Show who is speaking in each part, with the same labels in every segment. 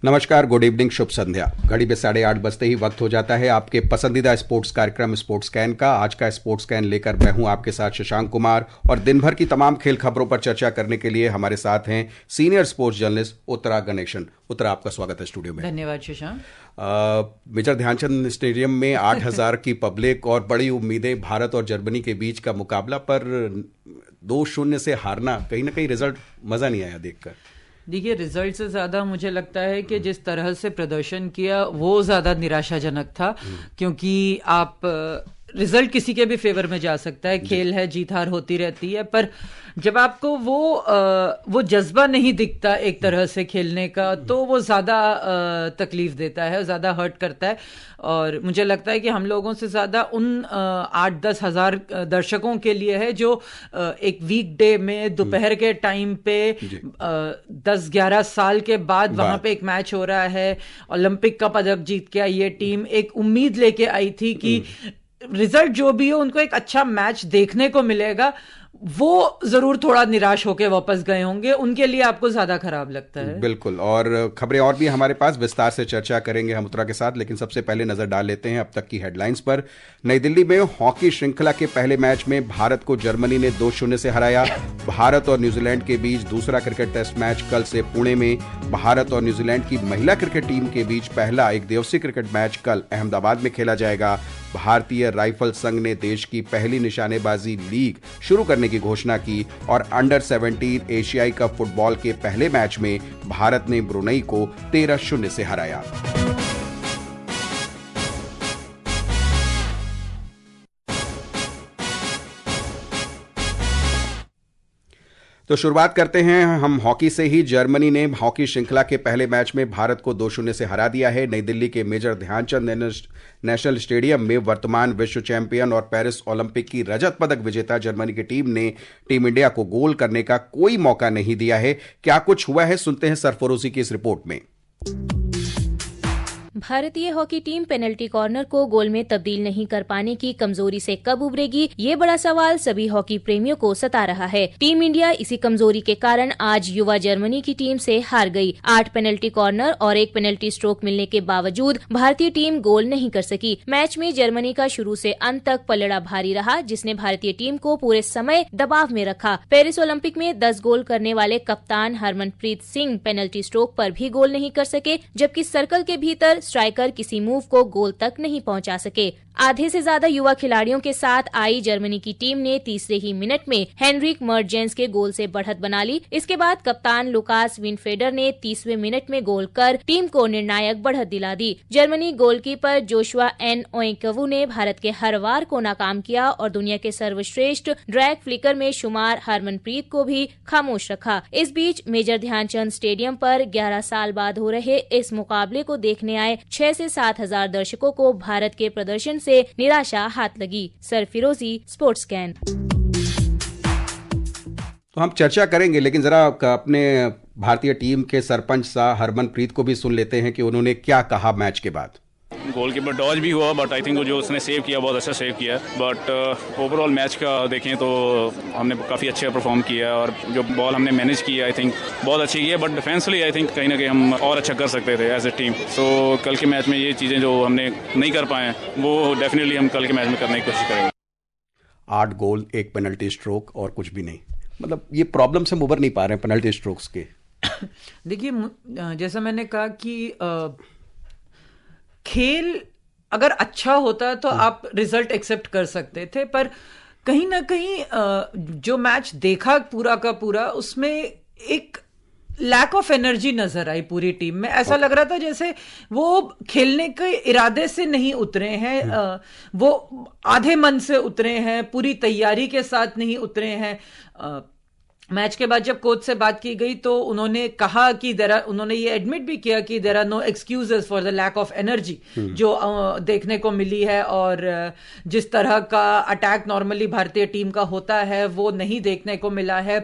Speaker 1: नमस्कार, good evening, शुभ संध्या। घड़ी पे 8:30 बजते ही वक्त हो जाता है आपके पसंदीदा स्पोर्ट्स कार्यक्रम स्पोर्ट्स कैन का। आज का स्पोर्ट्स कैन लेकर मैं हूं आपके साथ शशांक कुमार, और दिन भर की तमाम खेल खबरों पर चर्चा करने के लिए हमारे साथ हैं senior sports journalist Uttara Ganesan. Uttara, आपका स्वागत है स्टूडियो में।
Speaker 2: धन्यवाद शशांक।
Speaker 1: मेजर ध्यानचंद स्टेडियम में 8,000 की पब्लिक और बड़ी उम्मीदें, भारत और जर्मनी के बीच का मुकाबला, पर 2-0 से हारना, कहीं ना कहीं रिजल्ट मजा नहीं आया देखकर।
Speaker 2: देखिए, रिजल्ट से ज्यादा मुझे लगता है कि जिस तरह से प्रदर्शन किया वो ज्यादा निराशाजनक था, क्योंकि आप रिजल्ट किसी के भी फेवर में जा सकता है, खेल है, जीत हार होती रहती है, पर जब आपको वो जज्बा नहीं दिखता एक तरह से खेलने का, तो वो ज्यादा तकलीफ देता है, ज्यादा हर्ट करता है। और मुझे लगता है कि हम लोगों से ज्यादा उन 8-10 हजार दर्शकों के लिए है जो एक वीक डे में दोपहर के टाइम पे 10-11 साल के बाद वहां पे एक मैच हो रहा है, ओलंपिक का पदक जीत के आई ये टीम, एक उम्मीद लेके आई थी कि रिजल्ट जो भी हो उनको एक अच्छा मैच देखने को मिलेगा। वो जरूर थोड़ा निराश होकर वापस गए होंगे, उनके लिए आपको ज्यादा खराब लगता है।
Speaker 1: बिल्कुल, और खबरें और भी हमारे पास, विस्तार से चर्चा करेंगे हम उत्तरा के साथ, लेकिन सबसे पहले नजर डाल लेते हैं अब तक की हेडलाइंस पर। नई दिल्ली में हॉकी श्रृंखला के पहले मैच में भारत को जर्मनी ने 2-0 से हराया। भारत और न्यूजीलैंड के बीच दूसरा क्रिकेट टेस्ट मैच कल से पुणे में। भारत और न्यूजीलैंड की महिला क्रिकेट टीम के बीच पहला एक दिवसीय क्रिकेट मैच कल अहमदाबाद में खेला जाएगा। भारतीय राइफल संघ ने देश की पहली निशानेबाजी लीग शुरू करने की घोषणा की, और अंडर 17 एशियाई कप फुटबॉल के पहले मैच में भारत ने ब्रुनई को 13-0 से हराया। तो शुरुआत करते हैं हम हॉकी से ही। जर्मनी ने हॉकी श्रृंखला के पहले मैच में भारत को 2-0 से हरा दिया है। नई दिल्ली के मेजर ध्यानचंद नेशनल स्टेडियम में वर्तमान विश्व चैंपियन और पेरिस ओलंपिक की रजत पदक विजेता जर्मनी की टीम ने टीम इंडिया को गोल करने का कोई मौका नहीं दिया है। क्या कुछ हुआ है, सुनते हैं सरफरोजी की इस रिपोर्ट में।
Speaker 3: भारतीय हॉकी टीम पेनल्टी कॉर्नर को गोल में तब्दील नहीं कर पाने की कमजोरी से कब उभरेगी, ये बड़ा सवाल सभी हॉकी प्रेमियों को सता रहा है। टीम इंडिया इसी कमजोरी के कारण आज युवा जर्मनी की टीम से हार गई। 8 पेनल्टी कॉर्नर और 1 पेनल्टी स्ट्रोक मिलने के बावजूद भारतीय टीम गोल नहीं कर सकी। मैच में जर्मनी का शुरू से अंत तक पलड़ा भारी रहा, जिसने भारतीय टीम को पूरे समय दबाव में रखा। पेरिस ओलंपिक में 10 गोल करने वाले कप्तान हरमनप्रीत सिंह पेनल्टी स्ट्रोक पर भी गोल नहीं कर सके, जबकि सर्कल के भीतर स्ट्राइकर किसी मूव को गोल तक नहीं पहुंचा सके। आधे से ज्यादा युवा खिलाड़ियों के साथ आई जर्मनी की टीम ने तीसरे ही मिनट में हेनरिक मर्जेंस के गोल से बढ़त बना ली। इसके बाद कप्तान लुकास विनफेडर ने 30वें मिनट में गोल कर टीम को निर्णायक बढ़त दिला दी। जर्मनी गोलकीपर जोशुआ एन ओएंकवू ने भारत के हर वार को नाकाम किया और दुनिया के सर्वश्रेष्ठ ड्रैग फ्लिकर में शुमार हरमनप्रीत को भी खामोश रखा। इस बीच मेजर ध्यानचंद स्टेडियम पर 11 साल बाद हो रहे इस मुकाबले को देखने आए 6 से 7 हजार दर्शकों को भारत के प्रदर्शन से निराशा हाथ लगी। सरफिरोजी, स्पोर्ट्स कैन।
Speaker 1: तो हम चर्चा करेंगे, लेकिन जरा अपने भारतीय टीम के सरपंच सा हरमनप्रीत को भी सुन लेते हैं कि उन्होंने क्या कहा मैच के बाद।
Speaker 4: गोलकीपर डॉज भी हुआ, बट आई थिंक वो जो उसने सेव किया बहुत अच्छा सेव किया। बट ओवरऑल मैच का देखें तो हमने काफ़ी अच्छा परफॉर्म किया, और जो बॉल हमने मैनेज किया आई थिंक बहुत अच्छी की है। बट डिफेंसली आई थिंक कहीं ना कहीं हम और अच्छा कर सकते थे एज ए टीम। सो कल के मैच में ये चीज़ें जो हमने नहीं कर पाए वो डेफिनेटली हम कल के मैच में करने की कोशिश करेंगे।
Speaker 1: 8 गोल, 1 पेनल्टी स्ट्रोक और कुछ भी नहीं, मतलब ये प्रॉब्लम से हम उबर नहीं पा रहे हैं पेनल्टी स्ट्रोक्स के।
Speaker 2: देखिए, जैसा मैंने कहा कि खेल अगर अच्छा होता तो आप रिजल्ट एक्सेप्ट कर सकते थे, पर कहीं ना कहीं जो मैच देखा पूरा का पूरा, उसमें एक लैक ऑफ एनर्जी नजर आई पूरी टीम में। ऐसा लग रहा था जैसे वो खेलने के इरादे से नहीं उतरे हैं, वो आधे मन से उतरे हैं, पूरी तैयारी के साथ नहीं उतरे हैं। मैच के बाद जब कोच से बात की गई तो उन्होंने कहा कि उन्होंने ये एडमिट भी किया कि there are no excuses for the lack of energy जो देखने को मिली है, और जिस तरह का अटैक नॉर्मली भारतीय टीम का होता है वो नहीं देखने को मिला है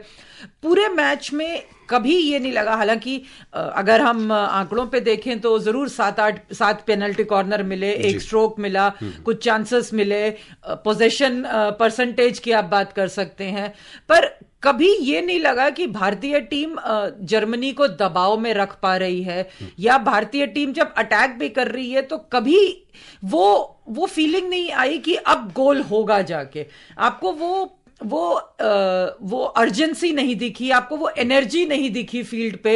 Speaker 2: पूरे मैच में। कभी ये नहीं लगा, हालांकि अगर हम आंकड़ों पे देखें तो जरूर 7 पेनल्टी कॉर्नर मिले, 1 स्ट्रोक मिला, कुछ चांसेस मिले, पोजेशन परसेंटेज की आप बात कर सकते हैं, पर कभी ये नहीं लगा कि भारतीय टीम जर्मनी को दबाव में रख पा रही है, या भारतीय टीम जब अटैक भी कर रही है तो कभी वो फीलिंग नहीं आई कि अब गोल होगा जाके। आपको वो अर्जेंसी नहीं दिखी, आपको वो एनर्जी नहीं दिखी फील्ड पे।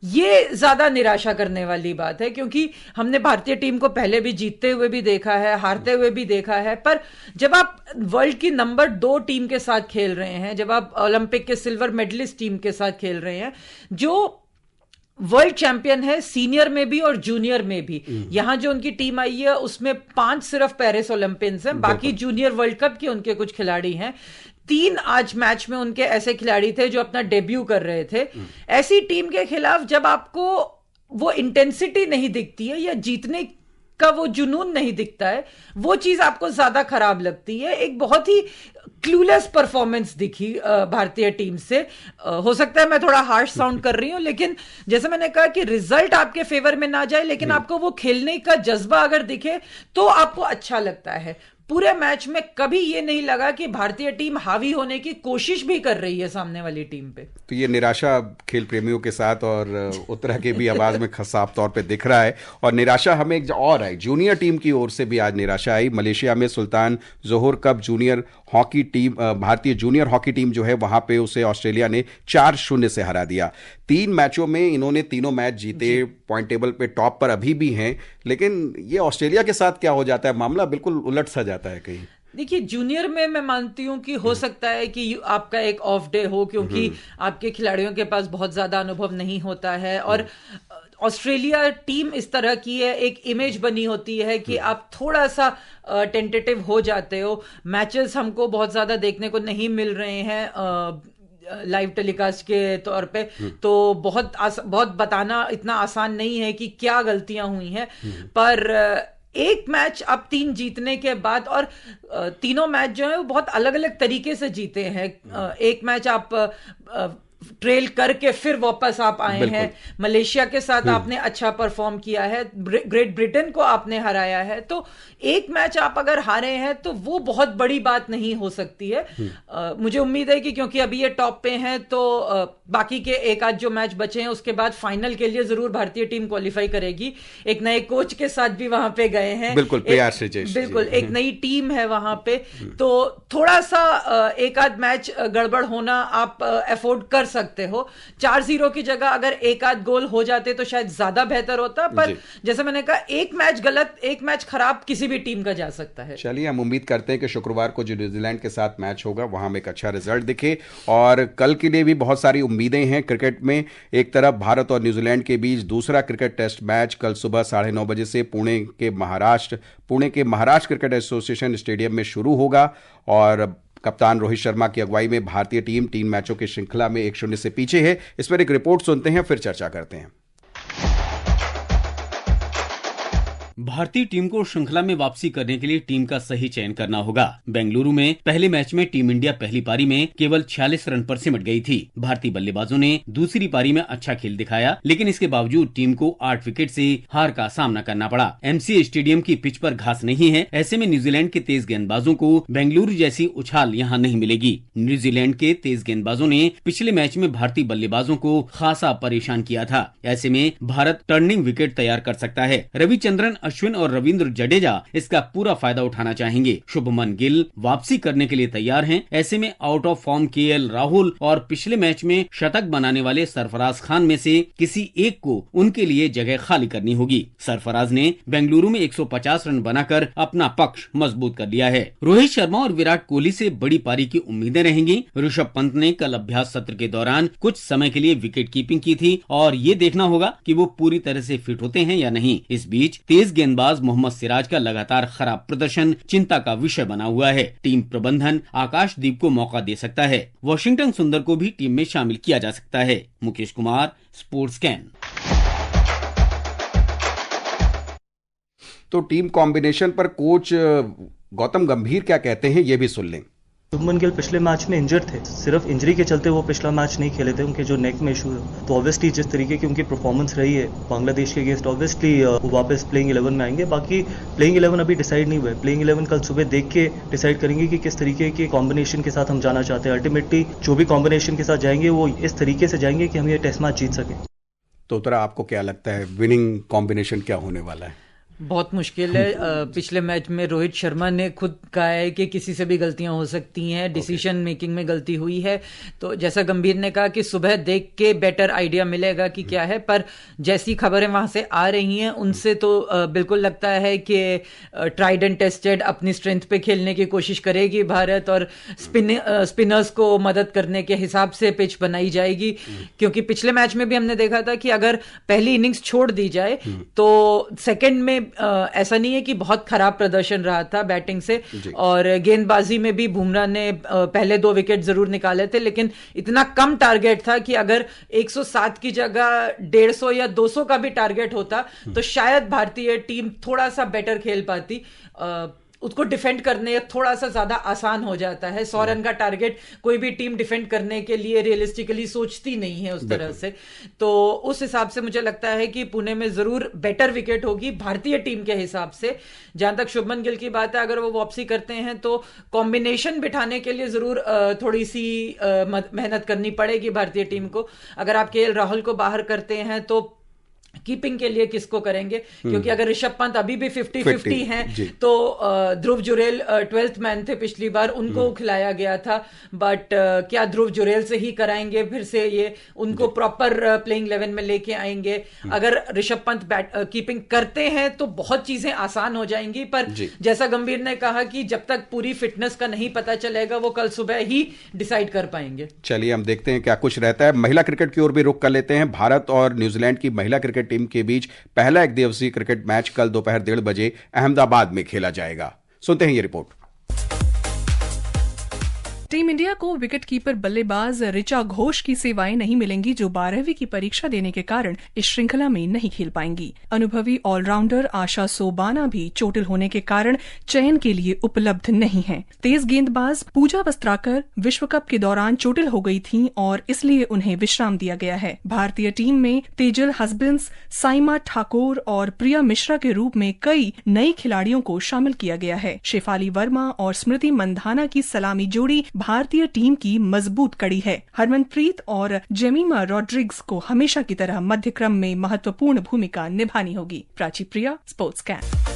Speaker 2: ये ज्यादा निराशा करने वाली बात है, क्योंकि हमने भारतीय टीम को पहले भी जीतते हुए भी देखा है, हारते हुए भी देखा है, पर जब आप वर्ल्ड की नंबर 2 टीम के साथ खेल रहे हैं, जब आप ओलंपिक के सिल्वर मेडलिस्ट टीम के साथ खेल रहे हैं, जो वर्ल्ड चैंपियन है सीनियर में भी और जूनियर में भी, यहां जो उनकी टीम आई है उसमें 5 सिर्फ पेरिस ओलंपियंस हैं, बाकी जूनियर वर्ल्ड कप के उनके कुछ खिलाड़ी हैं। 3 आज मैच में उनके ऐसे खिलाड़ी थे जो अपना डेब्यू कर रहे थे। ऐसी टीम के खिलाफ जब आपको वो इंटेंसिटी नहीं दिखती है या जीतने का वो जुनून नहीं दिखता है, वो चीज आपको ज्यादा खराब लगती है। एक बहुत ही क्लूलेस परफॉर्मेंस दिखी भारतीय टीम से। हो सकता है मैं थोड़ा हार्श साउंड कर रही हूं, लेकिन जैसे मैंने कहा कि रिजल्ट आपके फेवर में ना जाए, लेकिन आपको वो खेलने का जज्बा अगर दिखे तो आपको अच्छा लगता है। पूरे मैच में कभी ये नहीं लगा कि भारतीय टीम हावी होने की कोशिश भी कर रही है सामने वाली टीम पे।
Speaker 1: तो ये निराशा खेल प्रेमियों के साथ और उत्तरा के भी आवाज में साफ तौर पे दिख रहा है। और निराशा हमें एक और आई, जूनियर टीम की ओर से भी आज निराशा आई। मलेशिया में सुल्तान जोहर कप जूनियर हॉकी टीम, भारतीय जूनियर हॉकी टीम जो है वहां पे उसे ऑस्ट्रेलिया ने 4-0 से हरा दिया। 3 मैचों में इन्होंने तीनों मैच जीते, पॉइंट टेबल पे टॉप पर अभी भी हैं, लेकिन ये ऑस्ट्रेलिया के साथ क्या हो जाता है, मामला बिल्कुल उलट सा जाता है कहीं।
Speaker 2: देखिए, जूनियर में मैं मानती हूं कि हो सकता है कि आपका एक ऑफ डे हो, क्योंकि आपके खिलाड़ियों के पास बहुत ज्यादा अनुभव नहीं होता है, और ऑस्ट्रेलिया टीम इस तरह की है, एक इमेज बनी होती है कि आप थोड़ा सा टेंटेटिव हो जाते हो। मैचेस हमको बहुत ज्यादा देखने को नहीं मिल रहे हैं लाइव टेलीकास्ट के तौर पे, तो बहुत बताना इतना आसान नहीं है कि क्या गलतियां हुई हैं। पर एक मैच आप 3 जीतने के बाद, और तीनों मैच जो है वो बहुत अलग अलग तरीके से जीते हैं। एक मैच आप ट्रेल करके फिर वापस आप आए हैं, मलेशिया के साथ आपने अच्छा परफॉर्म किया है, ग्रेट ब्रिटेन को आपने हराया है। तो एक मैच आप अगर हारे हैं तो वो बहुत बड़ी बात नहीं हो सकती है। मुझे उम्मीद है कि क्योंकि अभी ये टॉप पे हैं, तो बाकी के एक आध जो मैच बचे हैं उसके बाद फाइनल के लिए जरूर भारतीय टीम क्वालिफाई करेगी। एक नए कोच के साथ भी वहां पे गए हैं,
Speaker 1: बिल्कुल
Speaker 2: एक नई टीम है वहां पे, तो थोड़ा सा एक आध मैच गड़बड़ होना आप अफोर्ड कर सकते हो। 4-0 की जगह अगर एक आध गोल हो जाते तो शायद ज्यादा बेहतर होता, पर जैसे मैंने कहा, एक मैच गलत, एक मैच खराब किसी भी टीम का जा सकता है।
Speaker 1: चलिए, हम उम्मीद करते हैं कि शुक्रवार को जो न्यूजीलैंड के साथ मैच होगा वहां में एक अच्छा रिजल्ट दिखे, और कल के लिए भी बहुत सारी उम्मीदें हैं क्रिकेट में। एक तरफ भारत और न्यूजीलैंड के बीच दूसरा क्रिकेट टेस्ट मैच कल सुबह 9:30 बजे से पुणे के महाराष्ट्र क्रिकेट एसोसिएशन स्टेडियम में शुरू होगा, और कप्तान रोहित शर्मा की अगुवाई में भारतीय टीम 3 मैचों की श्रृंखला में 1-0 से पीछे है। इस पर एक रिपोर्ट सुनते हैं, फिर चर्चा करते हैं।
Speaker 5: भारतीय टीम को श्रृंखला में वापसी करने के लिए टीम का सही चयन करना होगा। बेंगलुरु में पहले मैच में टीम इंडिया पहली पारी में केवल 46 रन पर सिमट गई थी। भारतीय बल्लेबाजों ने दूसरी पारी में अच्छा खेल दिखाया, लेकिन इसके बावजूद टीम को 8 विकेट से हार का सामना करना पड़ा। एमसीए स्टेडियम की पिच पर घास नहीं है, ऐसे में न्यूजीलैंड के तेज गेंदबाजों को बेंगलुरु जैसी उछाल यहाँ नहीं मिलेगी। न्यूजीलैंड के तेज गेंदबाजों ने पिछले मैच में भारतीय बल्लेबाजों को खासा परेशान किया था। ऐसे में भारत टर्निंग विकेट तैयार कर सकता है। रविचंद्रन, अश्विन और रविंद्र जडेजा इसका पूरा फायदा उठाना चाहेंगे। शुभमन गिल वापसी करने के लिए तैयार हैं। ऐसे में out of form KL Rahul और पिछले मैच में शतक बनाने वाले सरफराज खान में से किसी एक को उनके लिए जगह खाली करनी होगी। सरफराज ने बेंगलुरु में 150 रन बनाकर अपना पक्ष मजबूत कर लिया है। रोहित शर्मा और विराट कोहली से बड़ी पारी की उम्मीदें रहेंगी। ऋषभ पंत ने कल अभ्यास सत्र के दौरान कुछ समय के लिए विकेट कीपिंग की थी, और ये देखना होगा कि वो पूरी तरह से फिट होते हैं या नहीं। इस बीच तेज गेंदबाज मोहम्मद सिराज का लगातार खराब प्रदर्शन चिंता का विषय बना हुआ है। टीम प्रबंधन आकाशदीप को मौका दे सकता है। वॉशिंगटन सुंदर को भी टीम में शामिल किया जा सकता है। Mukesh Kumar, sports can.
Speaker 1: तो टीम कॉम्बिनेशन पर कोच गौतम गंभीर क्या कहते हैं, ये भी सुन लें।
Speaker 6: शुभमन गिल पिछले मैच में इंजर्ड थे, सिर्फ इंजरी के चलते वो पिछला मैच नहीं खेले थे, उनके जो नेक में इशू है। तो ऑब्वियसली जिस तरीके की उनकी परफॉर्मेंस रही है बांग्लादेश के अगेंस्ट, ऑब्वियसली वो वापस प्लेइंग 11 में आएंगे। बाकी प्लेइंग 11 अभी डिसाइड नहीं हुआ है, प्लेइंग 11 कल सुबह देख के डिसाइड करेंगे कि किस तरीके के कॉम्बिनेशन के साथ हम जाना चाहते हैं। अल्टीमेटली जो भी कॉम्बिनेशन के साथ जाएंगे वो इस तरीके से जाएंगे कि हम ये टेस्ट मैच जीत सकें।
Speaker 1: तो उत्तरा, आपको क्या लगता है विनिंग कॉम्बिनेशन क्या होने वाला है?
Speaker 2: बहुत मुश्किल है। पिछले मैच में रोहित शर्मा ने खुद कहा है कि किसी से भी गलतियां हो सकती हैं, डिसीजन मेकिंग में गलती हुई है। तो जैसा गंभीर ने कहा कि सुबह देख के बेटर आइडिया मिलेगा कि क्या है, पर जैसी खबरें वहां से आ रही हैं उनसे तो बिल्कुल लगता है कि ट्राइड एंड टेस्टेड अपनी स्ट्रेंथ पे खेलने की कोशिश करेगी भारत, और स्पिनर्स को मदद करने के हिसाब से पिच बनाई जाएगी। क्योंकि पिछले मैच में भी हमने देखा था कि अगर पहली इनिंग्स छोड़ दी जाए तो सेकेंड में ऐसा नहीं है कि बहुत खराब प्रदर्शन रहा था बैटिंग से, और गेंदबाजी में भी बुमराह ने पहले 2 विकेट जरूर निकाले थे, लेकिन इतना कम टारगेट था कि अगर 107 की जगह 150 या 200 का भी टारगेट होता तो शायद भारतीय टीम थोड़ा सा बेटर खेल पाती। उसको डिफेंड करने थोड़ा सा ज्यादा आसान हो जाता है। 100 रन का टारगेट कोई भी टीम डिफेंड करने के लिए रियलिस्टिकली सोचती नहीं है उस तरह से। तो उस हिसाब से मुझे लगता है कि पुणे में जरूर बेटर विकेट होगी भारतीय टीम के हिसाब से। जहां तक शुभमन गिल की बात है, अगर वो वापसी करते हैं तो कॉम्बिनेशन बिठाने के लिए जरूर थोड़ी सी मेहनत करनी पड़ेगी भारतीय टीम को। अगर आप केएल राहुल को बाहर करते हैं तो कीपिंग के लिए किसको करेंगे? क्योंकि अगर ऋषभ पंत अभी भी 50-50 हैं तो ध्रुव जुरेल 12th मैन थे पिछली बार, उनको खिलाया गया था। बट क्या ध्रुव जुरेल से ही कराएंगे फिर से ये? उनको प्रॉपर प्लेइंग 11 में लेके आएंगे। अगर ऋषभ पंत कीपिंग करते हैं तो बहुत चीजें आसान हो जाएंगी, पर जैसा गंभीर ने कहा कि जब तक पूरी फिटनेस का नहीं पता चलेगा वो कल सुबह ही डिसाइड कर पाएंगे।
Speaker 1: चलिए हम देखते हैं क्या कुछ रहता है। महिला क्रिकेट की ओर भी रुख कर लेते हैं। भारत और न्यूजीलैंड की महिला क्रिकेट टीम के बीच पहला एक दिवसीय क्रिकेट मैच कल दोपहर 1:30 बजे अहमदाबाद में खेला जाएगा। सुनते हैं ये रिपोर्ट।
Speaker 7: टीम इंडिया को विकेटकीपर बल्लेबाज ऋचा घोष की सेवाएं नहीं मिलेंगी, जो 12वीं की परीक्षा देने के कारण इस श्रृंखला में नहीं खेल पाएंगी। अनुभवी ऑलराउंडर आशा सोबाना भी चोटिल होने के कारण चयन के लिए उपलब्ध नहीं हैं। तेज गेंदबाज पूजा वस्त्राकर विश्व कप के दौरान चोटिल हो गई थीं और इसलिए उन्हें विश्राम दिया गया है। भारतीय टीम में तेजल हस्बेंड्स, साइमा ठाकुर और प्रिया मिश्रा के रूप में कई नई खिलाड़ियों को शामिल किया गया है। शेफाली वर्मा और स्मृति मंधाना की सलामी जोड़ी भारतीय टीम की मजबूत कड़ी है। हरमनप्रीत और जेमिमा रॉड्रिग्स को हमेशा की तरह मध्य क्रम में महत्वपूर्ण भूमिका निभानी होगी। प्राची प्रिया, स्पोर्ट्स कैंप।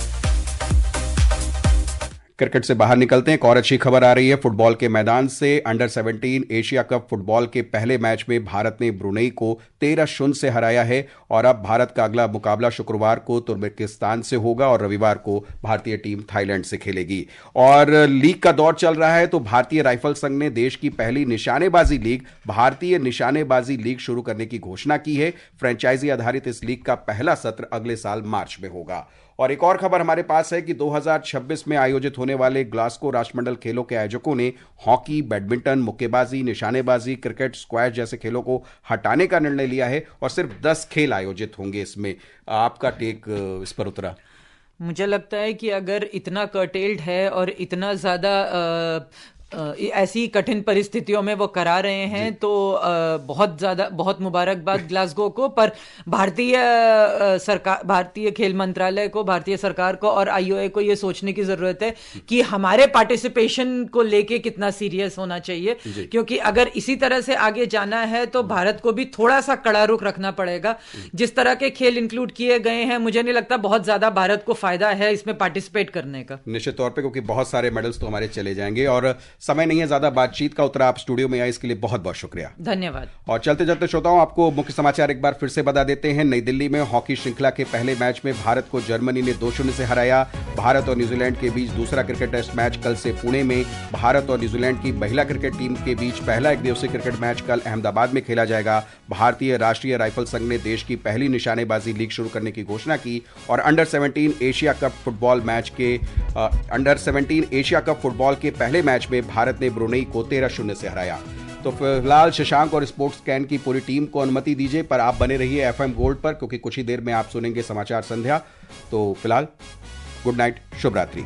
Speaker 1: क्रिकेट से बाहर निकलते हैं। एक और अच्छी खबर आ रही है फुटबॉल के मैदान से। अंडर 17 एशिया कप फुटबॉल के पहले मैच में भारत ने ब्रुनेई को 13-0 से हराया है और अब भारत का अगला मुकाबला शुक्रवार को तुर्कमेनिस्तान से होगा और रविवार को भारतीय टीम थाईलैंड से खेलेगी। और लीग का दौर चल रहा है तो भारतीय राइफल संघ ने देश की पहली निशानेबाजी लीग भारतीय निशानेबाजी लीग शुरू करने की घोषणा की है। फ्रेंचाइजी आधारित इस लीग का पहला सत्र अगले साल मार्च में होगा। और एक और खबर हमारे पास है कि 2026 में आयोजित होने वाले ग्लासगो राष्ट्रमंडल खेलों के आयोजकों ने हॉकी, बैडमिंटन, मुक्केबाजी, निशानेबाजी, क्रिकेट, स्क्वैश जैसे खेलों को हटाने का निर्णय लिया है और सिर्फ 10 खेल आयोजित होंगे इसमें। आपका टेक इस पर उत्तरा?
Speaker 2: मुझे लगता है कि अगर इतना कर्टेल्ड है और इतना ज्यादा ऐसी कठिन परिस्थितियों में वो करा रहे हैं तो बहुत मुबारकबाद ग्लासगो को। पर भारतीय खेल मंत्रालय को, भारतीय सरकार को और आईओए को ये सोचने की जरूरत है कि हमारे पार्टिसिपेशन को लेके कितना सीरियस होना चाहिए, क्योंकि अगर इसी तरह से आगे जाना है तो भारत को भी थोड़ा सा कड़ा रुख रखना पड़ेगा। जिस तरह के खेल इंक्लूड किए गए हैं मुझे नहीं लगता बहुत ज्यादा भारत को फायदा है इसमें पार्टिसिपेट करने का।
Speaker 1: निश्चित तौर पे, क्योंकि बहुत सारे मेडल्स तो हमारे चले जाएंगे और समय नहीं है ज्यादा बातचीत का। उत्तरा, आप स्टूडियो में आए इसके लिए बहुत बहुत शुक्रिया।
Speaker 2: धन्यवाद।
Speaker 1: और चलते चलते श्रोताओं, आपको मुख्य समाचार एक बार फिर से बता देते हैं। नई दिल्ली में हॉकी श्रृंखला के पहले मैच में भारत को जर्मनी ने 2-0 से हराया। भारत और न्यूजीलैंड के बीच दूसरा क्रिकेट टेस्ट मैच कल से पुणे में। भारत और न्यूजीलैंड की महिला क्रिकेट टीम के बीच पहला एक दिवसीय क्रिकेट मैच कल अहमदाबाद में खेला जाएगा। भारतीय राष्ट्रीय राइफल संघ ने देश की पहली निशानेबाजी लीग शुरू करने की घोषणा की। और अंडर 17 एशिया कप फुटबॉल के पहले मैच में भारत ने ब्रुनेई को 13-0 से हराया। तो फिलहाल शशांक और स्पोर्ट्स स्कैन की पूरी टीम को अनुमति दीजिए, पर आप बने रहिए एफएम गोल्ड पर, क्योंकि कुछ ही देर में आप सुनेंगे समाचार संध्या। तो फिलहाल गुड नाइट, शुभ रात्रि।